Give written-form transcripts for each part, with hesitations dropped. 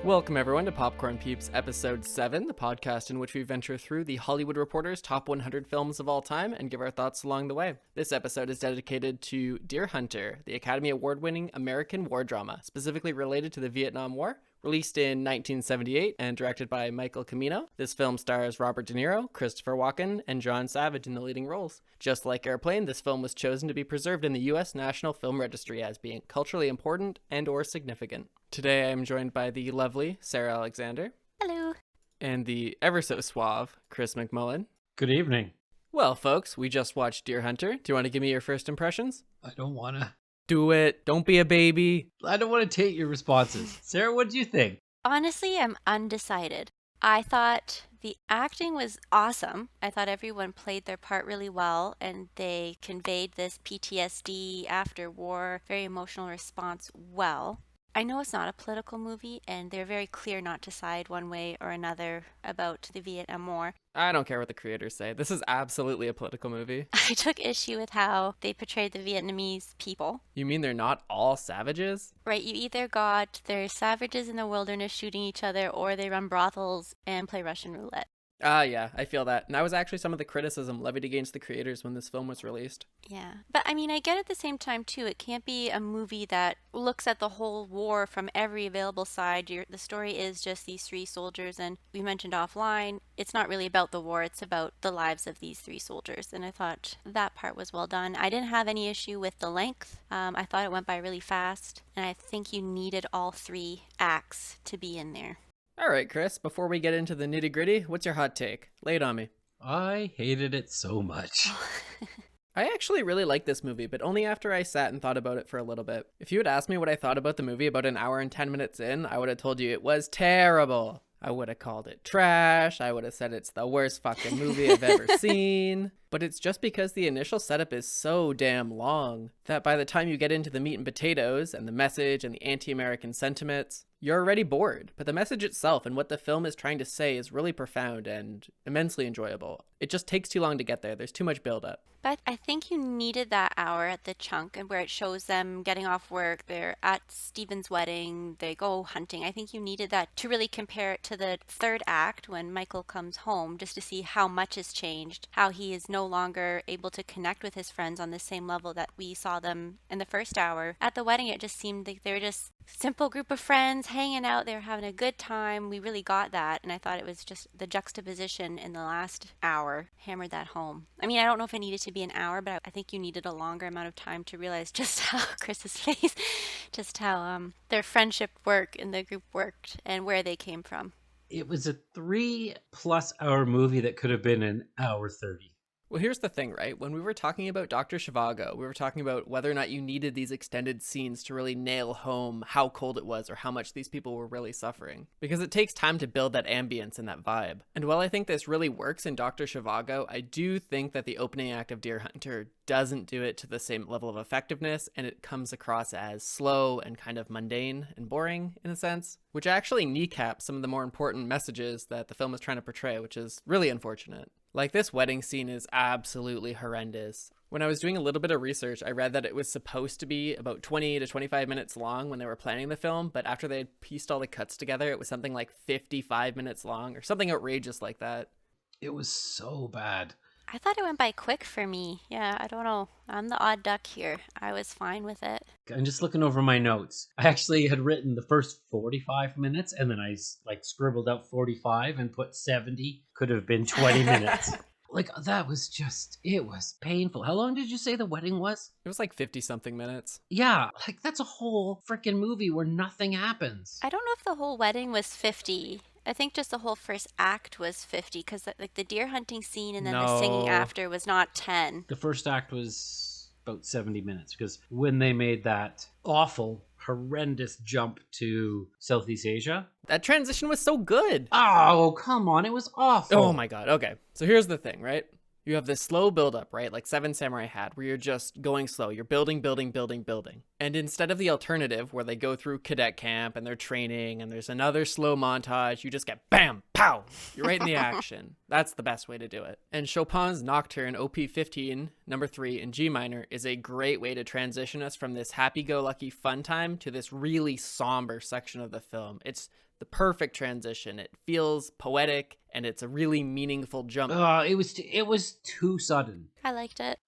Welcome everyone to Popcorn Peeps episode 7, the podcast in which we venture through the Hollywood Reporter's top 100 films of all time and give our thoughts along the way. This episode is dedicated to Deer Hunter, the Academy Award-winning American war drama, specifically related to the Vietnam War. Released in 1978 and directed by Michael Cimino, this film stars Robert De Niro, Christopher Walken, and John Savage in the leading roles. Just like Airplane, this film was chosen to be preserved in the U.S. National Film Registry as being culturally important and or significant. Today I am joined by the lovely Sara Alexander. Hello. And the ever so suave Chris McMullen. Good evening. Well, folks, we just watched Deer Hunter. Do you want to give me your first impressions? I don't want to. Do it. Don't be a baby. I don't want to take your responses. Sarah, what do you think? Honestly, I'm undecided. I thought the acting was awesome. I thought everyone played their part really well, and they conveyed this PTSD after war, very emotional response well. I know it's not a political movie, and they're very clear not to side one way or another about the Vietnam War. I don't care what the creators say. This is absolutely a political movie. I took issue with how they portrayed the Vietnamese people. You mean they're not all savages? Right, you either got their savages in the wilderness shooting each other, or they run brothels and play Russian roulette. Yeah, I feel that. And that was actually some of the criticism levied against the creators when this film was released. Yeah, but I mean, I get at the same time, too, it can't be a movie that looks at the whole war from every available side. The story is just these three soldiers, and we mentioned offline, it's not really about the war, it's about the lives of these three soldiers, and I thought that part was well done. I didn't have any issue with the length. I thought it went by really fast, and I think you needed all three acts to be in there. All right, Chris, before we get into the nitty-gritty, what's your hot take? Lay it on me. I hated it so much. I actually really liked this movie, but only after I sat and thought about it for a little bit. If you had asked me what I thought about the movie about an hour and 10 minutes in, I would have told you it was terrible. I would have called it trash. I would have said it's the worst fucking movie I've ever seen. But it's just because the initial setup is so damn long that by the time you get into the meat and potatoes and the message and the anti-American sentiments, you're already bored. But the message itself and what the film is trying to say is really profound and immensely enjoyable. It just takes too long to get there. There's too much buildup. But I think you needed that hour at the chunk and where it shows them getting off work, they're at Stephen's wedding, they go hunting. I think you needed that to really compare it to the third act when Michael comes home, just to see how much has changed, how he is no longer able to connect with his friends on the same level that we saw them in the first hour. At the wedding, it just seemed like they were just simple group of friends hanging out. They were having a good time. We really got that, and I thought it was just the juxtaposition in the last hour hammered that home. I mean, I don't know if it needed to be an hour, but I think you needed a longer amount of time to realize just how Chris's face, just how their friendship worked and the group worked and where they came from. It was a 3+ hour movie that could have been an hour 30. Well, here's the thing, right? When we were talking about Dr. Zhivago, we were talking about whether or not you needed these extended scenes to really nail home how cold it was or how much these people were really suffering. Because it takes time to build that ambience and that vibe. And while I think this really works in Dr. Zhivago, I do think that the opening act of Deer Hunter doesn't do it to the same level of effectiveness, and it comes across as slow and kind of mundane and boring in a sense, which actually kneecaps some of the more important messages that the film is trying to portray, which is really unfortunate. Like, this wedding scene is absolutely horrendous. When I was doing a little bit of research, I read that it was supposed to be about 20 to 25 minutes long when they were planning the film, but after they had pieced all the cuts together, it was something like 55 minutes long or something outrageous like that. It was so bad. I thought it went by quick for me. Yeah, I don't know. I'm the odd duck here. I was fine with it. I'm just looking over my notes. I actually had written the first 45 minutes, and then I scribbled out 45 and put 70. Could have been 20 minutes. That was just, it was painful. How long did you say the wedding was? It was like 50 something minutes. Yeah, that's a whole freaking movie where nothing happens. I don't know if the whole wedding was 50. I think just the whole first act was 50 because the deer hunting scene and then the singing after was not 10. The first act was about 70 minutes because when they made that awful, horrendous jump to Southeast Asia. That transition was so good. Oh, come on. It was awful. Oh my God. Okay. So here's the thing, right? You have this slow buildup, right? Like Seven Samurai had, where you're just going slow. You're building. And instead of the alternative where they go through cadet camp and they're training and there's another slow montage, you just get bam, pow. You're right in the action. That's the best way to do it. And Chopin's Nocturne, OP 15, number 3 in G minor, is a great way to transition us from this happy-go-lucky fun time to this really somber section of the film. It's the perfect transition. It feels poetic, and it's a really meaningful jump. It was too sudden. I liked it.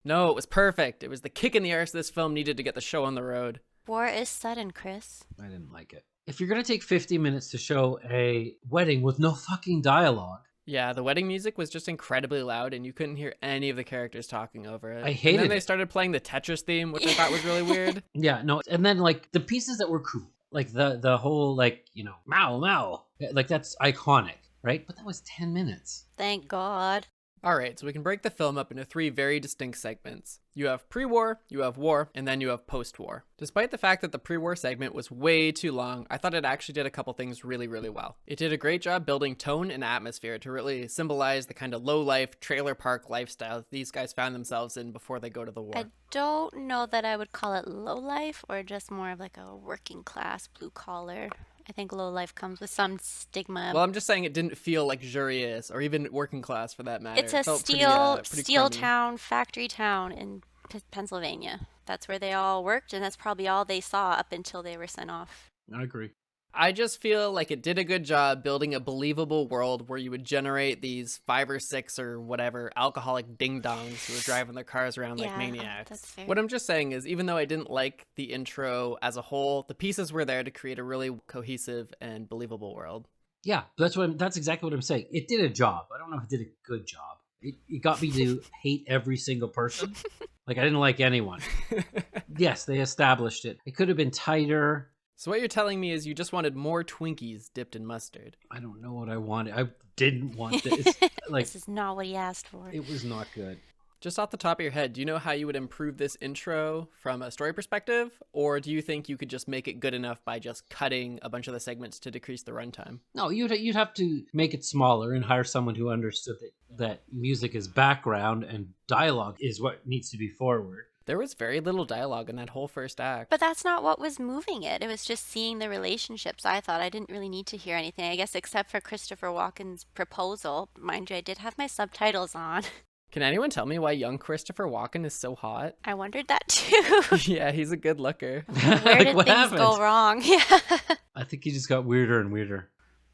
No, it was perfect. It was the kick in the arse this film needed to get the show on the road. War is sudden, Chris. I didn't like it. If you're going to take 50 minutes to show a wedding with no fucking dialogue. Yeah, the wedding music was just incredibly loud, and you couldn't hear any of the characters talking over it. I hated And then they it. started playing the Tetris theme, which I thought was really weird. Yeah, no, and then like the pieces that were cool, like the whole like, you know, Mao, like that's iconic, right? But that was 10 minutes. Thank God. All right, so we can break the film up into 3 very distinct segments. You have pre-war, you have war, and then you have post-war. Despite the fact that the pre-war segment was way too long, I thought it actually did a couple things really, really well. It did a great job building tone and atmosphere to really symbolize the kind of low-life, trailer park lifestyle that these guys found themselves in before they go to the war. I don't know that I would call it low life or just more of like a working class blue collar. I think low life comes with some stigma. Well, I'm just saying it didn't feel luxurious or even working class for that matter. It's a It felt steel pretty steel crummy. town, factory town in Pennsylvania. That's where they all worked, and that's probably all they saw up until they were sent off. I agree. I just feel like it did a good job building a believable world where you would generate these 5 or 6 or whatever alcoholic ding-dongs who were driving their cars around like Yeah, maniacs. that's fair. What I'm just saying is, even though I didn't like the intro as a whole, the pieces were there to create a really cohesive and believable world. Yeah, that's exactly what I'm saying. It did a job. I don't know if it did a good job. It got me to hate every single person. Like I didn't like anyone. Yes, they established it. It could have been tighter. So what you're telling me is you just wanted more Twinkies dipped in mustard. I don't know what I wanted. I didn't want this. Like This is not what he asked for. it was not good. Just off the top of your head, do you know how you would improve this intro from a story perspective? Or do you think you could just make it good enough by just cutting a bunch of the segments to decrease the runtime? No, you'd have to make it smaller and hire someone who understood that music is background and dialogue is what needs to be forward. There was very little dialogue in that whole first act. But that's not what was moving it. It was just seeing the relationships. I thought I didn't really need to hear anything, I guess, except for Christopher Walken's proposal. Mind you, I did have my subtitles on. Can anyone tell me why young Christopher Walken is so hot? I wondered that too. Yeah, he's a good looker. Where Like, did what things happened? go wrong? Yeah. I think he just got weirder and weirder.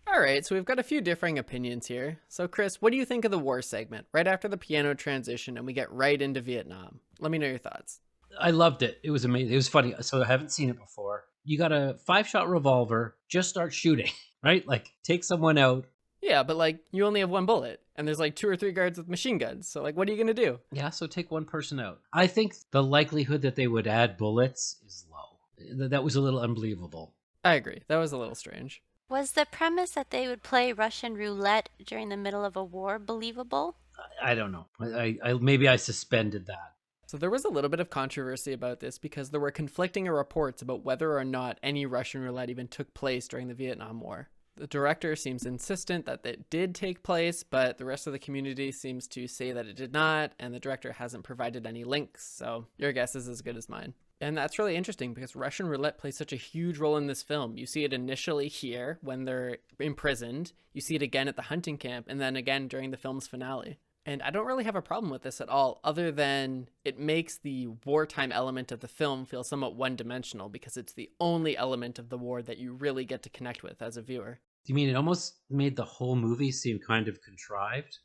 All right, so we've got a few differing opinions here. So Chris, what do you think of the war segment? Right after the piano transition and we get right into Vietnam. Let me know your thoughts. I loved it. It was amazing. It was funny. So I haven't seen it before. You got a 5-shot revolver, just start shooting, right? Like take someone out. Yeah, but like you only have 1 bullet and there's like 2 or 3 guards with machine guns. So like what are you going to do? Yeah, so take one person out. I think the likelihood that they would add bullets is low. That was a little unbelievable. I agree. That was a little strange. Was the premise that they would play Russian roulette during the middle of a war believable? I don't know. I maybe I suspended that. So there was a little bit of controversy about this because there were conflicting reports about whether or not any Russian roulette even took place during the Vietnam War. The director seems insistent that it did take place, but the rest of the community seems to say that it did not, and the director hasn't provided any links, so your guess is as good as mine. And that's really interesting because Russian roulette plays such a huge role in this film. You see it initially here when they're imprisoned, you see it again at the hunting camp, and then again during the film's finale. And I don't really have a problem with this at all, other than it makes the wartime element of the film feel somewhat one-dimensional because it's the only element of the war that you really get to connect with as a viewer. Do you mean it almost made the whole movie seem kind of contrived?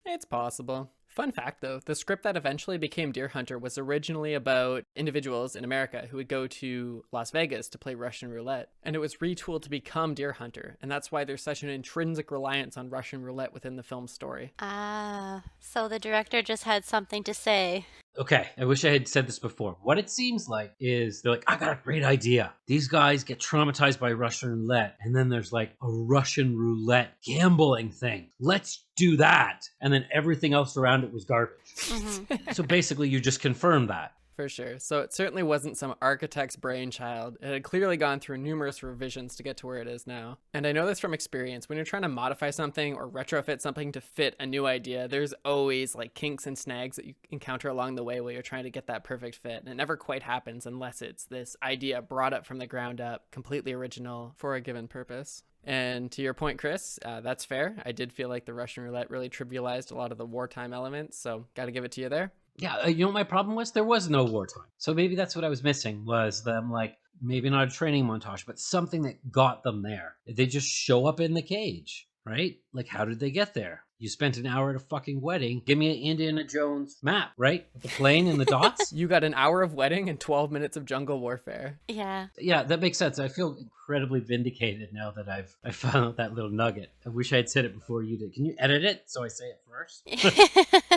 It's possible. Fun fact though, the script that eventually became Deer Hunter was originally about individuals in America who would go to Las Vegas to play Russian roulette, and it was retooled to become Deer Hunter, and that's why there's such an intrinsic reliance on Russian roulette within the film's story. Ah, so the director just had something to say. Okay, I wish I had said this before. What it seems like is they're like, I got a great idea. These guys get traumatized by Russian roulette, and then there's like a Russian roulette gambling thing. Let's do that. And then everything else around it was garbage. Mhm. So basically, you just confirmed that. For sure. So it certainly wasn't some architect's brainchild. It had clearly gone through numerous revisions to get to where it is now. And I know this from experience. When you're trying to modify something or retrofit something to fit a new idea, there's always like kinks and snags that you encounter along the way while you're trying to get that perfect fit. And it never quite happens unless it's this idea brought up from the ground up, completely original for a given purpose. And to your point, Chris, that's fair. I did feel like the Russian roulette really trivialized a lot of the wartime elements, so got to give it to you there. Yeah, you know what my problem was? There was no wartime. So maybe that's what I was missing, was them, like, maybe not a training montage, but something that got them there. They just show up in the cage, right? Like, how did they get there? You spent an hour at a fucking wedding. Give me an Indiana Jones map, right? With the plane and the dots. You got an hour of wedding and 12 minutes of jungle warfare. Yeah. Yeah, that makes sense. I feel incredibly vindicated now that I found out that little nugget. I wish I had said it before you did. Can you edit it so I say it first?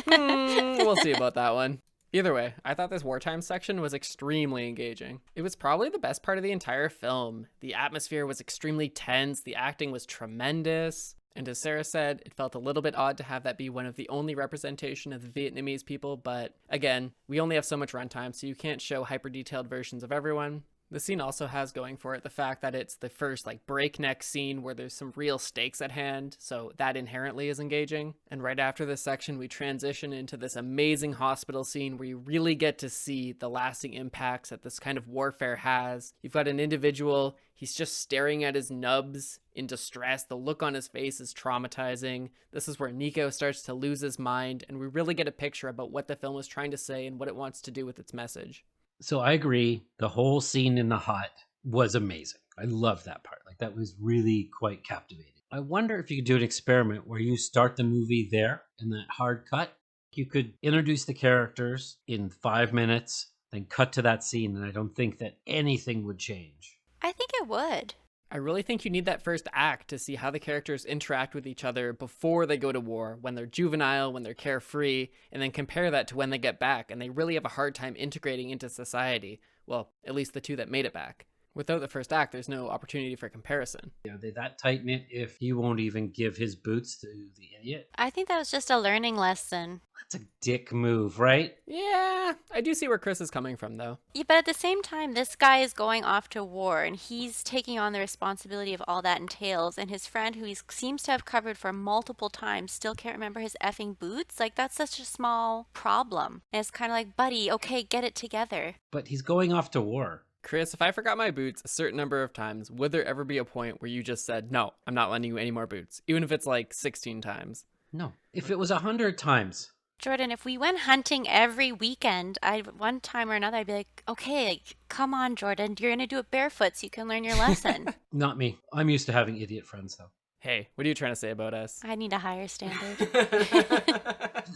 We'll see about that one. Either way, I thought this wartime section was extremely engaging. It was probably the best part of the entire film. The atmosphere was extremely tense, the acting was tremendous, and as Sarah said, it felt a little bit odd to have that be one of the only representation of the Vietnamese people, but again, we only have so much runtime, so you can't show hyper-detailed versions of everyone. The scene also has going for it the fact that it's the first breakneck scene where there's some real stakes at hand, so that inherently is engaging. And right after this section, we transition into this amazing hospital scene where you really get to see the lasting impacts that this kind of warfare has. You've got an individual, he's just staring at his nubs in distress. The look on his face is traumatizing. This is where Nico starts to lose his mind, and we really get a picture about what the film is trying to say and what it wants to do with its message. So I agree. The whole scene in the hut was amazing. I love that part. Like, that was really quite captivating. I wonder if you could do an experiment where you start the movie there in that hard cut. You could introduce the characters in 5 minutes, then cut to that scene, and I don't think that anything would change. I think it would. I really think you need that first act to see how the characters interact with each other before they go to war, when they're juvenile, when they're carefree, and then compare that to when they get back and they really have a hard time integrating into society. Well, at least the two that made it back. Without the first act, there's no opportunity for comparison. Are they that tight-knit if he won't even give his boots to the idiot? I think that was just a learning lesson. That's a dick move, right? Yeah, I do see where Chris is coming from, though. Yeah, but at the same time, this guy is going off to war, and he's taking on the responsibility of all that entails, and his friend, who he seems to have covered for multiple times, still can't remember his effing boots? Like, that's such a small problem. And it's kind of like, buddy, okay, get it together. But he's going off to war. Chris, if I forgot my boots a certain number of times, would there ever be a point where you just said, no, I'm not lending you any more boots, even if it's 16 times? No. If it was 100 times. Jordan, if we went hunting every weekend, one time or another, I'd be like, okay, come on, Jordan, you're going to do it barefoot so you can learn your lesson. Not me. I'm used to having idiot friends, though. Hey, what are you trying to say about us? I need a higher standard.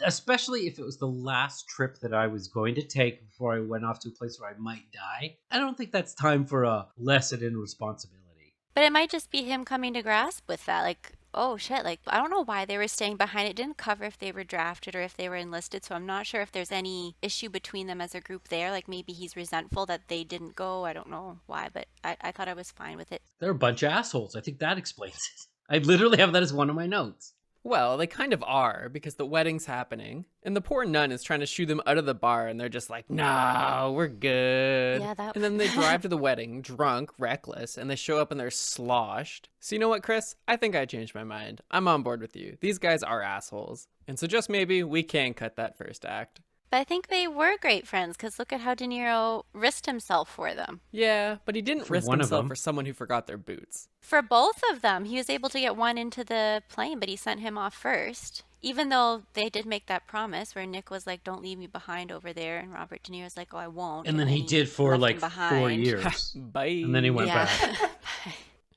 Especially if it was the last trip that I was going to take before I went off to a place where I might die. I don't think that's time for a lesson in responsibility. But it might just be him coming to grasp with that. Like, oh shit, I don't know why they were staying behind. It didn't cover if they were drafted or if they were enlisted, so I'm not sure if there's any issue between them as a group there. Like, maybe he's resentful that they didn't go. I don't know why, but I thought I was fine with it. They're a bunch of assholes. I think that explains it. I literally have that as one of my notes. Well, they kind of are, because the wedding's happening, and the poor nun is trying to shoo them out of the bar, and they're just like, no, we're good. Yeah, that... And then they drive to the wedding, drunk, reckless, and they show up and they're sloshed. So you know what, Chris? I think I changed my mind. I'm on board with you. These guys are assholes. And so just maybe we can cut that first act. But I think they were great friends, because look at how De Niro risked himself for them. Yeah, but he didn't risk one of himself them. for someone who forgot their boots. For both of them, he was able to get one into the plane, but he sent him off first. Even though they did make that promise where Nick was like, don't leave me behind over there. And Robert De Niro's like, oh, I won't. And then he did for left him 4 behind. years. Bye. And then he went back.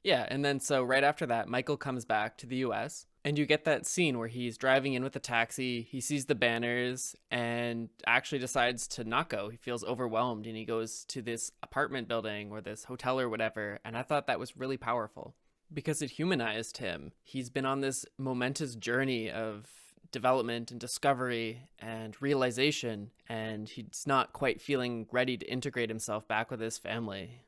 Yeah, and then so right after that, Michael comes back to the US, and you get that scene where he's driving in with the taxi, he sees the banners, and actually decides to not go. He feels overwhelmed, and he goes to this apartment building or this hotel or whatever, and I thought that was really powerful because it humanized him. He's been on this momentous journey of development and discovery and realization, and he's not quite feeling ready to integrate himself back with his family.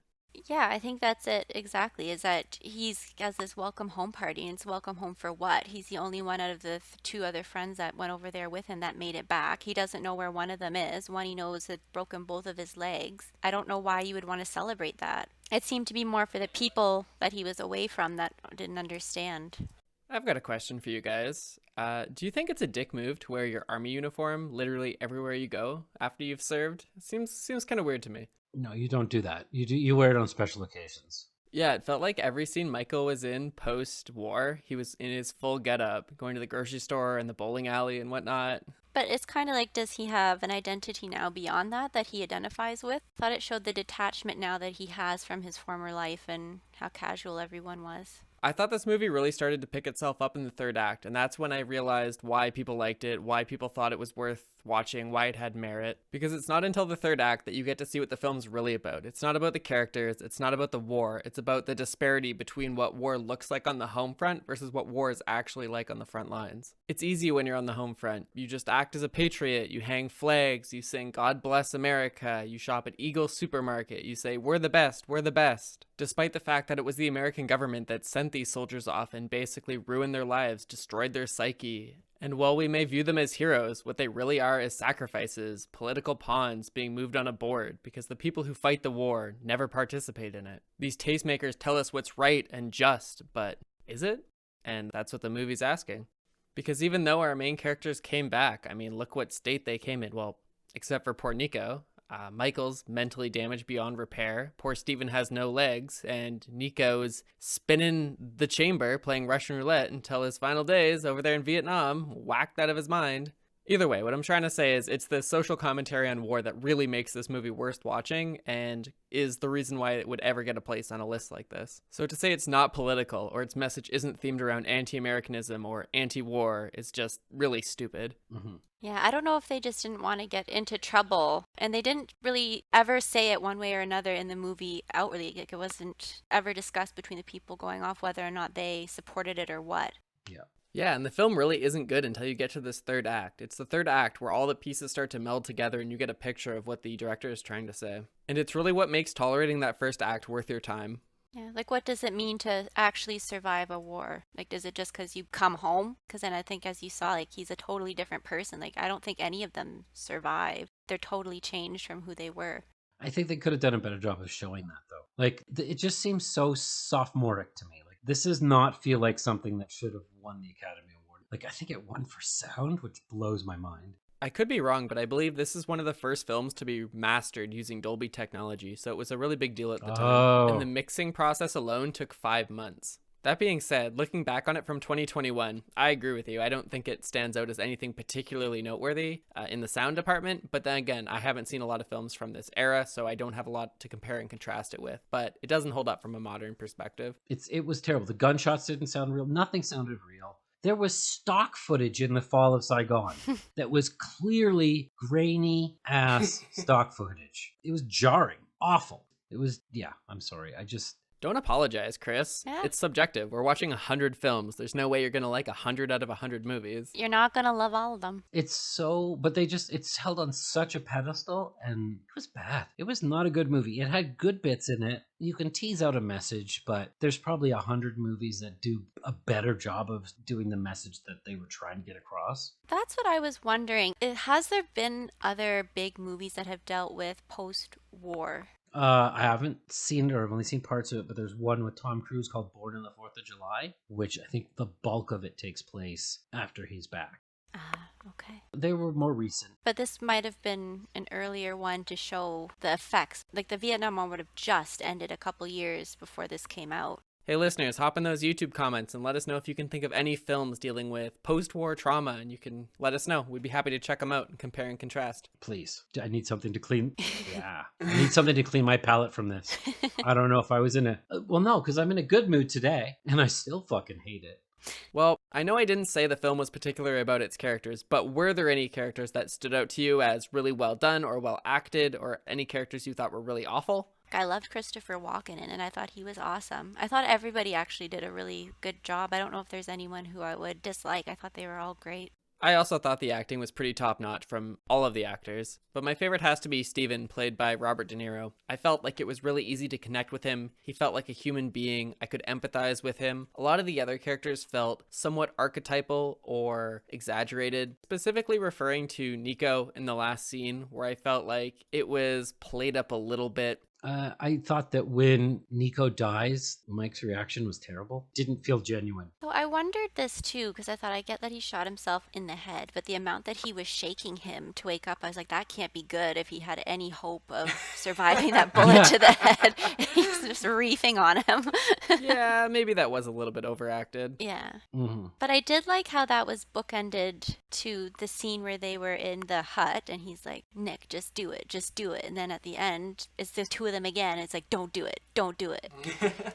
Yeah, I think that's it exactly, is that he's has this welcome home party, and it's welcome home for what? He's the only one out of the two other friends that went over there with him that made it back. He doesn't know where one of them is. One he knows had broken both of his legs. I don't know why you would want to celebrate that. It seemed to be more for the people that he was away from that didn't understand. I've got a question for you guys. Do you think it's a dick move to wear your army uniform literally everywhere you go after you've served? It seems kind of weird to me. No, you don't do that. You wear it on special occasions. Yeah, it felt like every scene Michael was in post-war, he was in his full getup, going to the grocery store and the bowling alley and whatnot. But it's kind of like, does he have an identity now beyond that he identifies with? Thought it showed the detachment now that he has from his former life and how casual everyone was. I thought this movie really started to pick itself up in the third act, and that's when I realized why people liked it, why people thought it was worth watching, why it had merit. Because it's not until the third act that you get to see what the film's really about. It's not about the characters, it's not about the war, it's about the disparity between what war looks like on the home front versus what war is actually like on the front lines. It's easy when you're on the home front. You just act as a patriot, you hang flags, you sing God Bless America, you shop at Eagle's Supermarket, you say, we're the best, we're the best. Despite the fact that it was the American government that sent these soldiers off and basically ruined their lives, destroyed their psyche. And while we may view them as heroes, what they really are is sacrifices, political pawns being moved on a board because the people who fight the war never participate in it. These tastemakers tell us what's right and just, but is it? And that's what the movie's asking. Because even though our main characters came back, I mean, look what state they came in. Well, except for poor Nico. Michael's mentally damaged beyond repair. Poor Steven has no legs, and Nico's spinning the chamber playing Russian roulette until his final days over there in Vietnam, whacked out of his mind. Either way, what I'm trying to say is it's the social commentary on war that really makes this movie worth watching and is the reason why it would ever get a place on a list like this. So to say it's not political or its message isn't themed around anti-Americanism or anti-war is just really stupid. Mm-hmm. Yeah, I don't know if they just didn't want to get into trouble. And they didn't really ever say it one way or another in the movie outwardly. Like, it wasn't ever discussed between the people going off whether or not they supported it or what. Yeah. Yeah, and the film really isn't good until you get to this third act. It's the third act where all the pieces start to meld together and you get a picture of what the director is trying to say. And it's really what makes tolerating that first act worth your time. Yeah, like what does it mean to actually survive a war? Like, does it just because you come home? Because then I think, as you saw, like, he's a totally different person. Like, I don't think any of them survive. They're totally changed from who they were. I think they could have done a better job of showing that, though. Like, it just seems so sophomoric to me. Like, this does not feel like something that should have won the Academy Award. Like, I think it won for sound, which blows my mind. I could be wrong, but I believe this is one of the first films to be mastered using Dolby technology, so it was a really big deal at the time. And the mixing process alone took 5 months. That being said, looking back on it from 2021, I agree with you. I don't think it stands out as anything particularly noteworthy in the sound department, but then again, I haven't seen a lot of films from this era, so I don't have a lot to compare and contrast it with, but it doesn't hold up from a modern perspective. It was terrible. The gunshots didn't sound real. Nothing sounded real. There was stock footage in the fall of Saigon that was clearly grainy ass stock footage. It was jarring, awful. It was, yeah, I'm sorry. Don't apologize, Chris. Yeah. It's subjective. We're watching 100 films. There's no way you're going to like 100 out of 100 movies. You're not going to love all of them. But it's held on such a pedestal, and it was bad. It was not a good movie. It had good bits in it. You can tease out a message, but there's probably 100 movies that do a better job of doing the message that they were trying to get across. That's what I was wondering. Has there been other big movies that have dealt with post-war? I haven't seen it, or I've only seen parts of it, but there's one with Tom Cruise called Born on the 4th of July, which I think the bulk of it takes place after he's back. Okay. They were more recent. But this might have been an earlier one to show the effects. Like, the Vietnam War would have just ended a couple years before this came out. Hey listeners, hop in those YouTube comments and let us know if you can think of any films dealing with post-war trauma, and you can let us know. We'd be happy to check them out and compare and contrast. Please. I need something to clean. Yeah. I need something to clean my palate from this. I don't know if I was in well, no, because I'm in a good mood today, and I still fucking hate it. Well, I know I didn't say the film was particular about its characters, but were there any characters that stood out to you as really well done or well acted, or any characters you thought were really awful? I loved Christopher Walken in it, and I thought he was awesome. I thought everybody actually did a really good job. I don't know if there's anyone who I would dislike. I thought they were all great. I also thought the acting was pretty top-notch from all of the actors, but my favorite has to be Steven, played by Robert De Niro. I felt like it was really easy to connect with him. He felt like a human being. I could empathize with him. A lot of the other characters felt somewhat archetypal or exaggerated, specifically referring to Nico in the last scene, where I felt like it was played up a little bit. I thought that when Nico dies, Mike's reaction was terrible. Didn't feel genuine. So I wondered this too, because I thought, I get that he shot himself in the head, but the amount that he was shaking him to wake up, I was like, that can't be good if he had any hope of surviving that bullet to the head. He's just reefing on him. Yeah, maybe that was a little bit overacted. Yeah. Mm-hmm. But I did like how that was bookended to the scene where they were in the hut and he's like, Nick, just do it, just do it. And then at the end, it's the two of them again. It's like, don't do it, don't do it.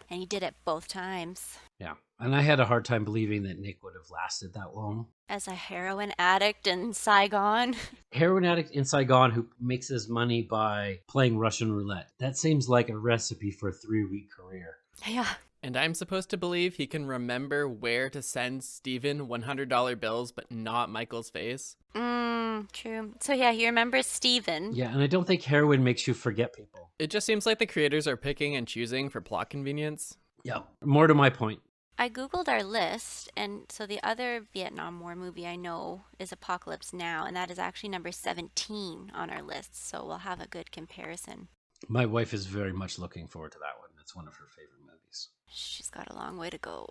And he did it both times. Yeah. And I had a hard time believing that Nick would have lasted that long. As a heroin addict in Saigon. Heroin addict in Saigon who makes his money by playing Russian roulette. That seems like a recipe for a 3-week career. Yeah. And I'm supposed to believe he can remember where to send Steven $100 bills, but not Michael's face. True. So yeah, he remembers Steven. Yeah, and I don't think heroin makes you forget people. It just seems like the creators are picking and choosing for plot convenience. Yeah. More to my point. I googled our list, and so the other Vietnam War movie I know is Apocalypse Now, and that is actually number 17 on our list, so we'll have a good comparison. My wife is very much looking forward to that one. It's one of her favorite movies. She's got a long way to go.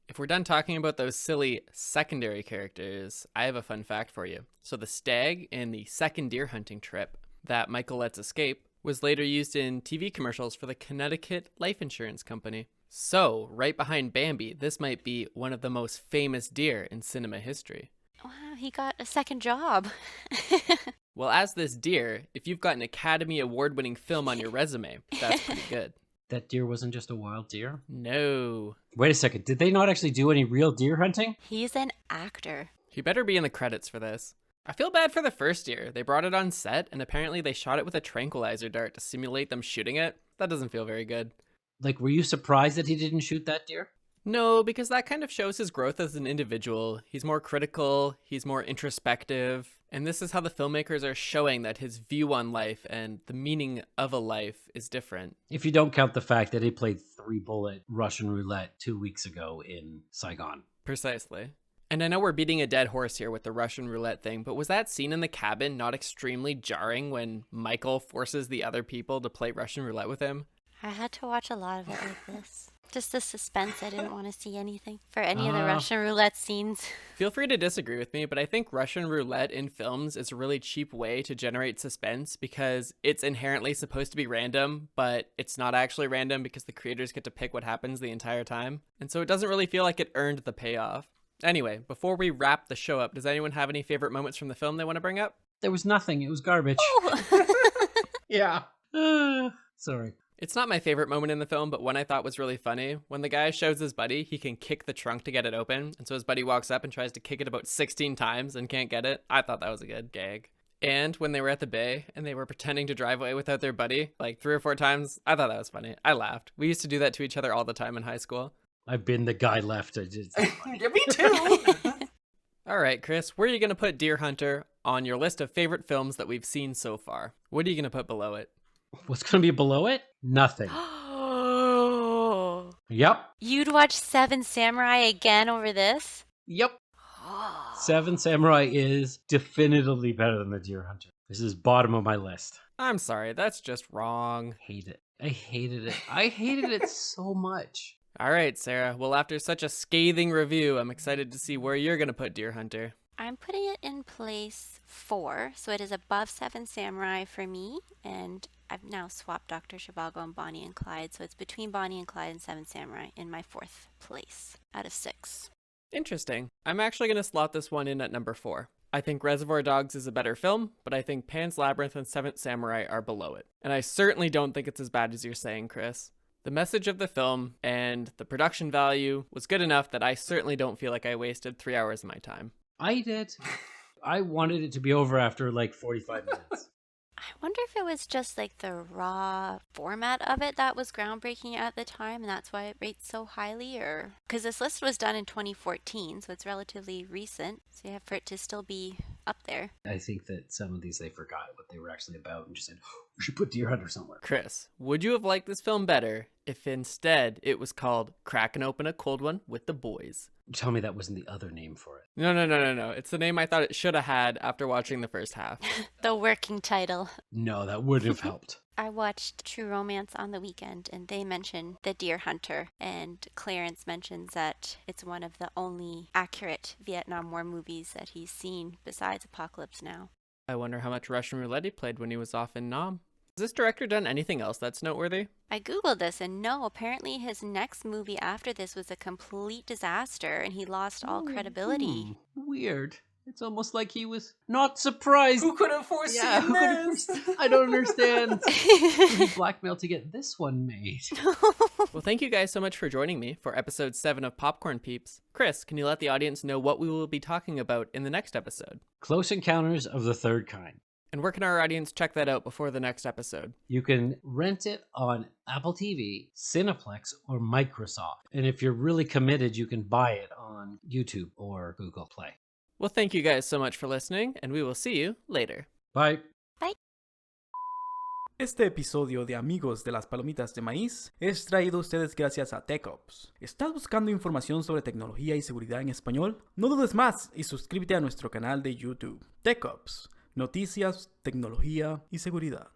If we're done talking about those silly secondary characters, I have a fun fact for you. So the stag in the second deer hunting trip that Michael lets escape was later used in TV commercials for the Connecticut Life Insurance Company. So, right behind Bambi, this might be one of the most famous deer in cinema history. Wow, he got a second job. Well, as this deer, if you've got an Academy Award-winning film on your resume, that's pretty good. That deer wasn't just a wild deer? No. Wait a second. Did they not actually do any real deer hunting? He's an actor. He better be in the credits for this. I feel bad for the first deer. They brought it on set, and apparently they shot it with a tranquilizer dart to simulate them shooting it. That doesn't feel very good. Like, were you surprised that he didn't shoot that deer? No, because that kind of shows his growth as an individual. He's more critical, he's more introspective, and this is how the filmmakers are showing that his view on life and the meaning of a life is different. If you don't count the fact that he played 3-bullet Russian roulette 2 weeks ago in Saigon. Precisely. And I know we're beating a dead horse here with the Russian roulette thing, but was that scene in the cabin not extremely jarring when Michael forces the other people to play Russian roulette with him? I had to watch a lot of it like this. Just the suspense. I didn't want to see anything for any of the Russian roulette scenes. Feel free to disagree with me, but I think Russian roulette in films is a really cheap way to generate suspense because it's inherently supposed to be random, but it's not actually random because the creators get to pick what happens the entire time. And so it doesn't really feel like it earned the payoff. Anyway, before we wrap the show up, does anyone have any favorite moments from the film they want to bring up? There was nothing. It was garbage. Oh. Yeah. Sorry. It's not my favorite moment in the film, but one I thought was really funny. When the guy shows his buddy, he can kick the trunk to get it open. And so his buddy walks up and tries to kick it about 16 times and can't get it. I thought that was a good gag. And when they were at the bay and they were pretending to drive away without their buddy, like 3 or 4 times, I thought that was funny. I laughed. We used to do that to each other all the time in high school. I've been the guy left. Yeah, me too. All right, Chris, where are you going to put Deer Hunter on your list of favorite films that we've seen so far? What are you going to put below it? What's going to be below it? Nothing. Oh. Yep. You'd watch Seven Samurai again over this? Yep. Seven Samurai is definitively better than The Deer Hunter. This is bottom of my list. I'm sorry, that's just wrong. Hate it. I hated it. I hated it so much. All right, Sarah. Well, after such a scathing review, I'm excited to see where you're going to put Deer Hunter. I'm putting it in place 4, so it is above Seven Samurai for me, and I've now swapped Dr. Zhivago and Bonnie and Clyde, so it's between Bonnie and Clyde and Seven Samurai in my 4th place out of 6. Interesting. I'm actually going to slot this one in at number 4. I think Reservoir Dogs is a better film, but I think Pan's Labyrinth and Seventh Samurai are below it. And I certainly don't think it's as bad as you're saying, Chris. The message of the film and the production value was good enough that I certainly don't feel like I wasted 3 hours of my time. I did. I wanted it to be over after like 45 minutes. I wonder if it was just like the raw format of it that was groundbreaking at the time, and that's why it rates so highly, or because this list was done in 2014, so it's relatively recent, so you have for it to still be up there. I think that some of these they forgot what they were actually about and just said, oh, we should put Deer Hunter somewhere. Chris, would you have liked this film better if instead it was called Crackin' Open a Cold One with the Boys? Tell me that wasn't the other name for it. No. It's the name I thought it should have had after watching the first half. The working title. No, that would have helped. I watched True Romance on the weekend, and they mention The Deer Hunter, and Clarence mentions that it's one of the only accurate Vietnam War movies that he's seen besides Apocalypse Now. I wonder how much Russian roulette he played when he was off in Nam. Has this director done anything else that's noteworthy? I googled this and no, apparently his next movie after this was a complete disaster and he lost all credibility. Weird. It's almost like he was not surprised. Who could have foreseen who could have this? foreseen- I don't understand. He blackmailed to get this one made. Well, thank you guys so much for joining me for episode 7 of Popcorn Peeps. Chris, can you let the audience know what we will be talking about in the next episode? Close Encounters of the Third Kind. And where can our audience check that out before the next episode? You can rent it on Apple TV, Cineplex, or Microsoft. And if you're really committed, you can buy it on YouTube or Google Play. Well, thank you guys so much for listening, and we will see you later. Bye. Este episodio de Amigos de las Palomitas de Maíz es traído a ustedes gracias a TechOps. ¿Estás buscando información sobre tecnología y seguridad en español? No dudes más y suscríbete a nuestro canal de YouTube. TechOps, noticias, tecnología y seguridad.